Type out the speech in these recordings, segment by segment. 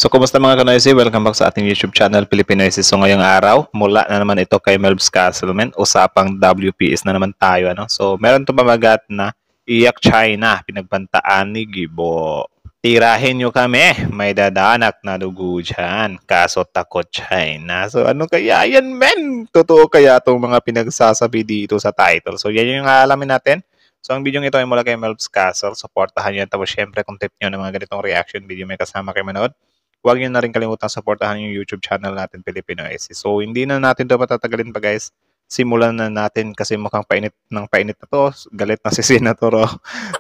So, kumusta mga kanoisy? Welcome back sa ating YouTube channel, Pilipinoisy. So, ngayong araw, mula na naman ito kay Melbs Castleman. Usapang WPS na naman tayo. So, meron to pamagat na iyak China, pinagbantaan ni Gibo. Tirahin nyo kami, may dadanak na dugo dyan. Kaso takot China. So, ano kaya yan, men? Totoo kaya itong mga pinagsasabi dito sa title? So, yan yung alamin natin. So, ang video ito ay mula kay Melbs Castle. Supportahan nyo. Tapos, syempre, kung tip nyo ng mga ganitong reaction video, may kasama kayo manood. Huwag nyo na rin kalimutan supportahan yung YouTube channel natin, Pilipinoisy. So, hindi na natin ito patatagalin pa, guys. Simulan na natin kasi mukhang painit ng painit na to. Galit na si Senator.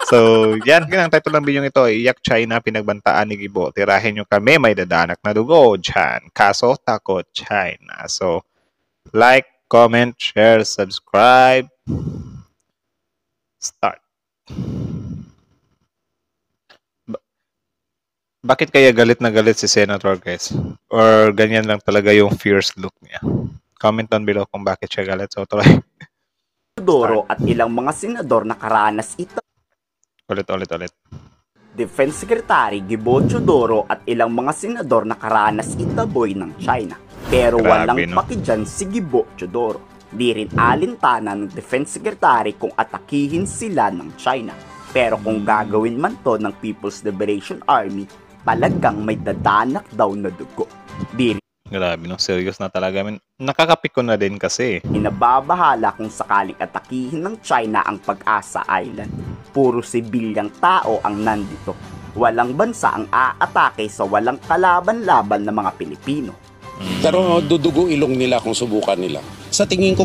So, yan. Ang title ng video ito, Iyak China, pinagbantaan ni Gibo. Tirahin nyo kami, may dadanak na dugo dyan. Kaso, takot China. So, like, comment, share, subscribe. Start. Bakit kaya galit na galit si Senator, guys? Or ganyan lang talaga yung fierce look niya? Comment down below kung bakit siya galit. So, tuloy. Teodoro at ilang mga senador nakaranas ito. Ulit. Defense Secretary Gibo Teodoro at ilang mga senador nakaranas itaboy ng China. Pero Grabe, walang no? paki dyan si Gibo Teodoro. Di rin alintana ng Defense Secretary kung atakihin sila ng China. Pero kung gagawin man to ng People's Liberation Army, talagang may dadanak daw na dugo. Di Grabe, no? Serious na talaga. I mean, nakakapiko na din kasi. inababahala kung sakaling atakihin ng China ang Pag-asa Island. Puro sibilyang tao ang nandito. Walang bansa ang aatake sa walang kalaban-laban ng mga Pilipino. Pero dudugo ilong nila kung subukan nila. Sa tingin ko,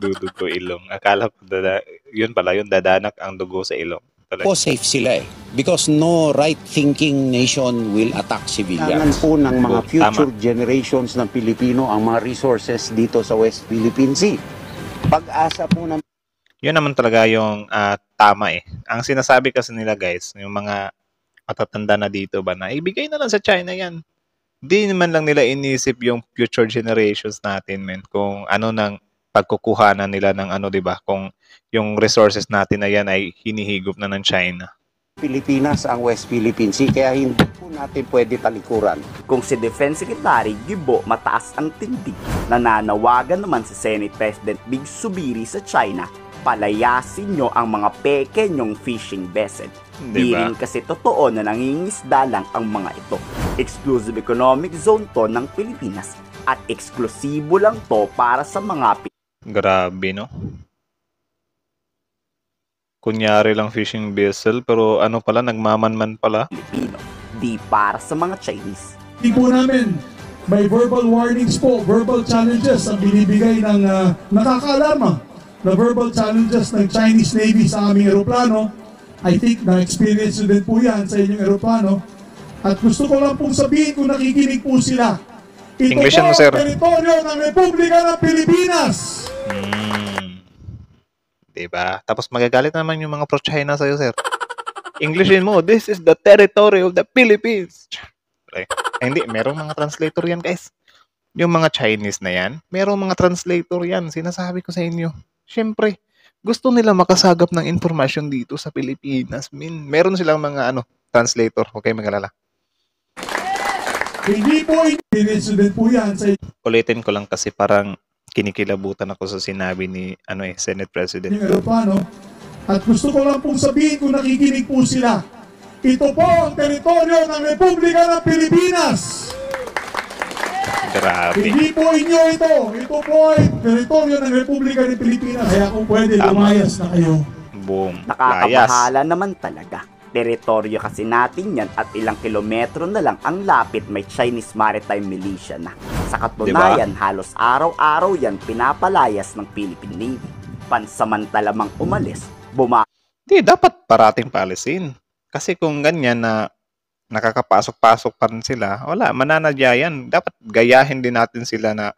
Dudugo ilong. Akala ko, yun pala, yun dadanak ang dugo sa ilong. Tuloy. safe sila eh. Because no right-thinking nation will attack Kailangan civilians. po ng mga Tama. future generations ng Pilipino ang mga resources dito sa West Philippine Sea. Pag-asa po ng Yun naman talaga yung tama eh. Ang sinasabi kasi nila, guys, yung mga matatanda na dito ba na ibigay na lang sa China yan. Di naman lang nila inisip yung future generations natin, men. Kung ano nang pagkukuhanan nila ng ano, di ba? Kung yung resources natin na yan ay hinihigop na ng China. Pilipinas ang West Philippine Sea, kaya hindi po natin pwede talikuran. Kung si Defense Secretary Gibo mataas ang tindig, nananawagan naman si Senate President Big Subiri sa China, palayasin nyo ang mga peke nyong fishing vessel. Di Diba? rin kasi totoo na nangingisda lang ang mga ito. Exclusive economic zone to ng Pilipinas at eksklusibo lang to para sa mga Grabe, no? Kunyari lang fishing vessel, pero ano pala, nagmamanman pala. Pilipino, di para sa mga Chinese. Hindi po namin may verbal warnings po, verbal challenges ang binibigay ng nakakaalarma na verbal challenges ng Chinese Navy sa aming eroplano. I think na-experience nyo din po yan sa inyong eroplano. At gusto ko lang pong sabihin kung nakikinig po sila. Ito English po mo, sir. ang teritoryo ng Republika ng Pilipinas. Diba? Tapos magagalit naman yung mga pro-China sa'yo, sir. Englishin mo, this is the territory of the Philippines. Okay. Ay, hindi, merong mga translator yan, guys. Yung mga Chinese na yan, merong mga translator yan. Sinasabi ko sa inyo. Siyempre, gusto nila makasagap ng informasyon dito sa Pilipinas. Meron silang mga translator. Okay, magalala. Hindi po experience din po yan sa Ulitin ko lang kasi parang kinikilabutan ako sa sinabi ni Senate President. inyong eroplano. At gusto ko lang pong sabihin kung nakikinig po sila. Ito po ang teritoryo ng Republika ng Pilipinas. Grabe. Hindi po inyo ito. Ito po ay teritoryo ng Republika ng Pilipinas. Kaya kung pwede, Tama. lumayas na kayo. Boom. Layas. Nakakabahala naman talaga. Teritoryo kasi natin yan at ilang kilometro na lang ang lapit may Chinese Maritime Militia na. Sa katunayan, halos araw-araw yan pinapalayas ng Philippine Navy. Pansamantala mang umalis, Di, dapat parating paalisin. Kasi kung ganyan na nakakapasok-pasok pa rin sila, wala, mananadya yan. Dapat gayahin din natin sila na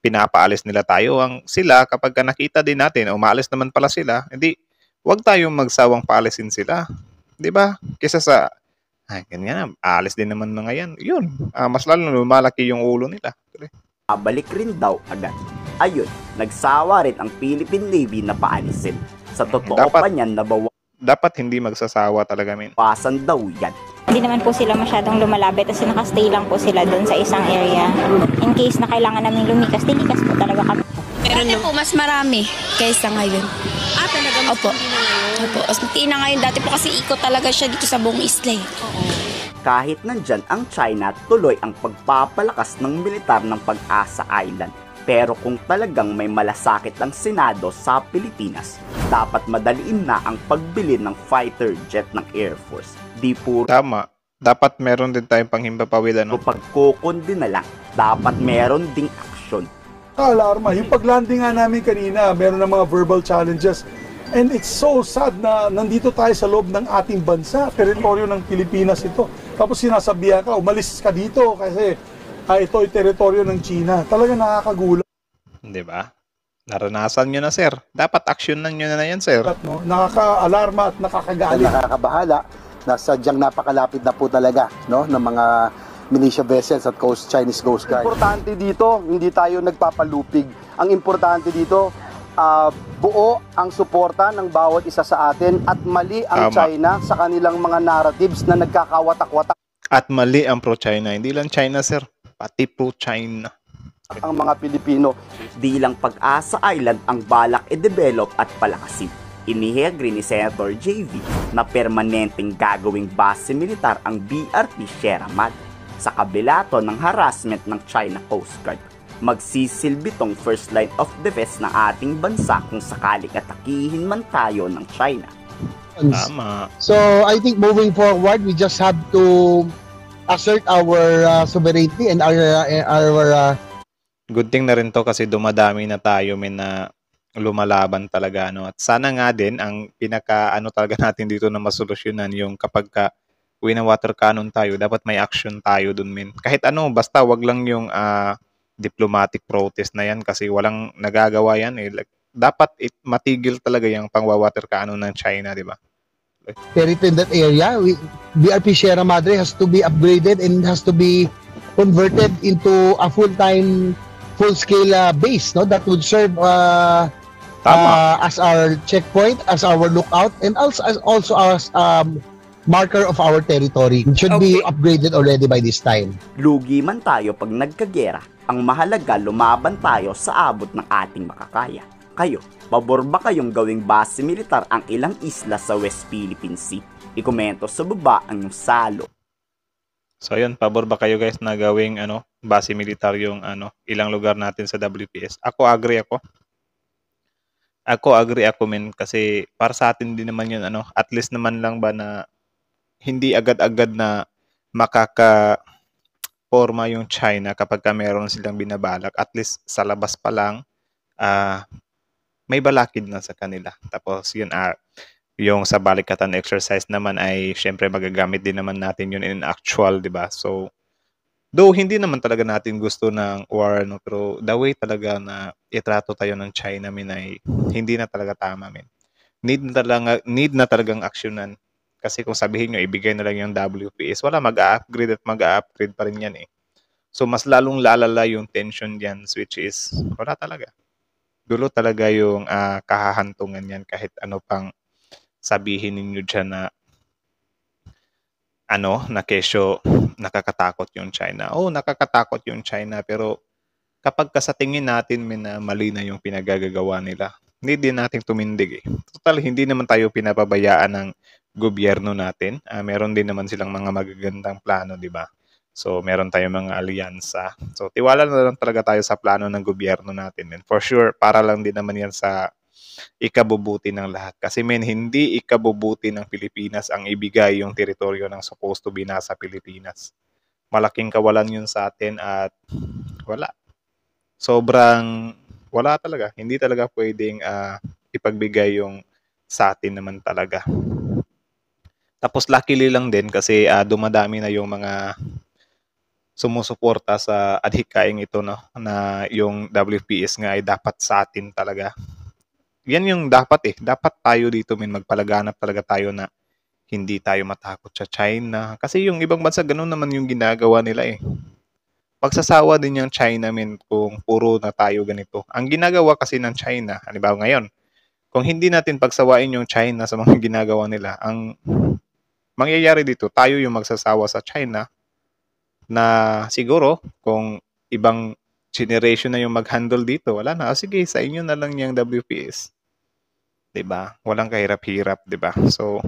pinapaalis nila tayo. Sila, kapag nakita din natin, umaalis naman pala sila, hindi, wag tayong magsawang paalisin sila. Di ba? Kesa sa, ganyan, aalis din naman mga yan. Yun, mas lalo lumalaki yung ulo nila. balik rin daw agad. Ayun, nagsawa rin ang Philippine Navy na paalisin. Sa totoo Dapat- pa niyan, Dapat hindi magsasawa talaga, men. nabawasan daw yan. Hindi naman po sila masyadong lumalapit kasi nakastay lang po sila doon sa isang area. In case na kailangan namin lumikas, tilikas po talaga kami. Dati po mas marami kaysa ngayon. Talaga mas Opo. hindi na ngayon? Opo, mas mati na ngayon. Dati po kasi ikot talaga siya dito sa buong isla eh. Kahit nandyan ang China, tuloy ang pagpapalakas ng militar ng Pag-asa Island. Pero kung talagang may malasakit ang Senado sa Pilipinas, dapat madaliin na ang pagbili ng fighter jet ng Air Force. Di puro Tama. Dapat meron din tayong panghimpapawid, ano? pagkukundi na lang, dapat meron ding aksyon. Alarma. Yung paglanding nga namin kanina, meron ng mga verbal challenges. And it's so sad na nandito tayo sa loob ng ating bansa, teritoryo ng Pilipinas ito. Tapos sinasabihan ka, umalis ka dito kasi ito ay teritoryo ng China. Talaga nakakagulat. Di ba? Naranasan nyo na, sir. Dapat aksyonan nyo na yan, sir. No? Nakaka-alarma at nakakagalit. Nakakabahala na sadyang napakalapit na po talaga, no, ng mga militia vessels at Chinese Coast Guard. Importante dito, hindi tayo nagpapalupig. Ang importante dito, buo ang suporta ng bawat isa sa atin at mali ang Tama. China sa kanilang mga narratives na nagkakawatak-watak At mali ang pro-China. Hindi lang China, sir. Pati pro-China. ang mga Pilipino. Di lang Pag-asa Island ang balak i-develop at palakasin. Inihagri ni Senator JV na permanenteng gagawing base militar ang BRP Sierra Madre. Sa kabila to ng harassment ng China Coast Guard, magsisilbi tong first line of defense ng ating bansa kung sakaling atakihin man tayo ng China. Tama. So I think moving forward, we just have to assert our sovereignty and our Good thing na rin to kasi dumadami na tayo na lumalaban talaga, no? At sana nga din ang pinaka ano talaga natin dito na masolusyonan yung kapag water cannon tayo, dapat may action tayo dun, men. Kahit ano, basta wag lang yung diplomatic protest na yan kasi walang nagagawa yan eh. Like, dapat matigil talaga yung pang-water cannon ng China, di ba? territory in that area. BRP Sierra Madre has to be upgraded and has to be converted into a full-scale base, no, that would serve as our checkpoint, as our lookout, and also as marker of our territory. It should be upgraded already by this time. Lugi man tayo pag nagkagera, ang mahalaga lumaban tayo sa abot ng ating makakaya. Kayo, pabor ba kayong gawing base militar ang ilang isla sa West Philippine Sea? Ikomento sa baba ang iyong salo. So yun, pabor ba kayo guys na gawing base militar yung ilang lugar natin sa WPS? Ako agree ako. Men, kasi para sa atin din naman yun at least naman lang ba na hindi agad-agad na makaka-forma yung China kapag meron silang binabalak. At least sa labas pa lang, may balakid na sa kanila. Tapos yun, yung sa balikatan exercise naman ay syempre magagamit din naman natin yun in actual, di ba? So, though hindi naman talaga natin gusto ng war, pero the way talaga na itrato tayo ng China, ay hindi na talaga tama, Need na talagang aksyonan. Kasi kung sabihin nyo, ibigay na lang yung WPS, wala, mag-upgrade pa rin yan eh. So, mas lalong lalala yung tension yan, which is, wala talaga. Dulo talaga yung kahahantungan yan kahit ano pang sabihin ninyo dyan na na kesyo nakakatakot yung China. Oo, nakakatakot yung China, pero kapag sa tingin natin na mali na yung pinagagagawa nila, hindi din natin tumindig eh. Total, hindi naman tayo pinapabayaan ng gobyerno natin. Meron din naman silang mga magagandang plano, di ba? So, meron tayong mga alyansa. So, tiwala na lang talaga tayo sa plano ng gobyerno natin. And for sure, para lang din naman yan sa ikabubuti ng lahat. Kasi hindi ikabubuti ng Pilipinas ang ibigay yung teritoryo ng supposed to be nasa Pilipinas. Malaking kawalan yun sa atin at wala. Sobrang wala talaga. Hindi talaga pwedeng ipagbigay yung sa atin naman talaga. Tapos luckily lang din kasi dumadami na yung mga sumusuporta sa adhikaing ito, no, na yung WPS nga ay dapat sa atin talaga. Yan yung dapat eh. Dapat tayo dito magpalaganap talaga tayo na hindi tayo matakot sa China. Kasi yung ibang bansa ganun naman yung ginagawa nila eh. Pagsasawa din yung China kung puro na tayo ganito. Ang ginagawa kasi ng China, halimbawa ngayon, kung hindi natin pagsawain yung China sa mga ginagawa nila, ang mangyayari dito, tayo yung magsasawa sa China na siguro kung ibang generation na yung mag-handle dito, wala na. Sige, sa inyo na lang yung WPS. 'Di ba? Walang kahirap-hirap, 'di ba? So,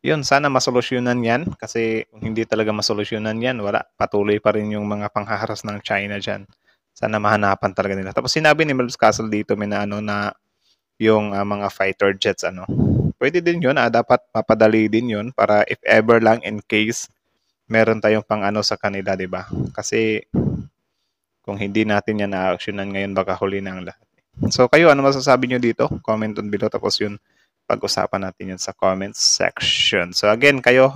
yun, sana masolusyonan yan kasi kung hindi talaga masolusyonan yan, wala. Patuloy pa rin yung mga panghaharas ng China dyan. Sana mahanapan talaga nila. Tapos sinabi ni Melvs Castle dito, may na yung mga fighter jets, pwede din yun, dapat mapadali din yun para if ever lang in case meron tayong pang sa kanila, di ba? Kasi kung hindi natin yan na-actionan ngayon, baka huli na ang lahat. So kayo, ano masasabi nyo dito? Comment on below, tapos yun, pag-usapan natin yun sa comments section. So again, kayo,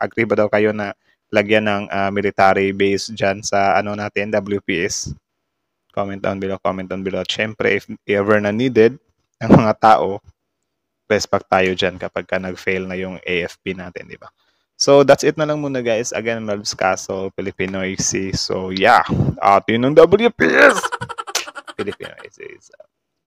agree ba daw kayo na lagyan ng military base dyan sa natin, WPS? Comment down below, comment down below. Siyempre, if ever na needed ng mga tao, best pack tayo dyan kapag nag-fail na yung AFP natin, di ba? So, that's it na lang muna, guys. Again, Melvs Castle, Filipinoy Sea. So, yeah. Atin ng WPS! Filipino.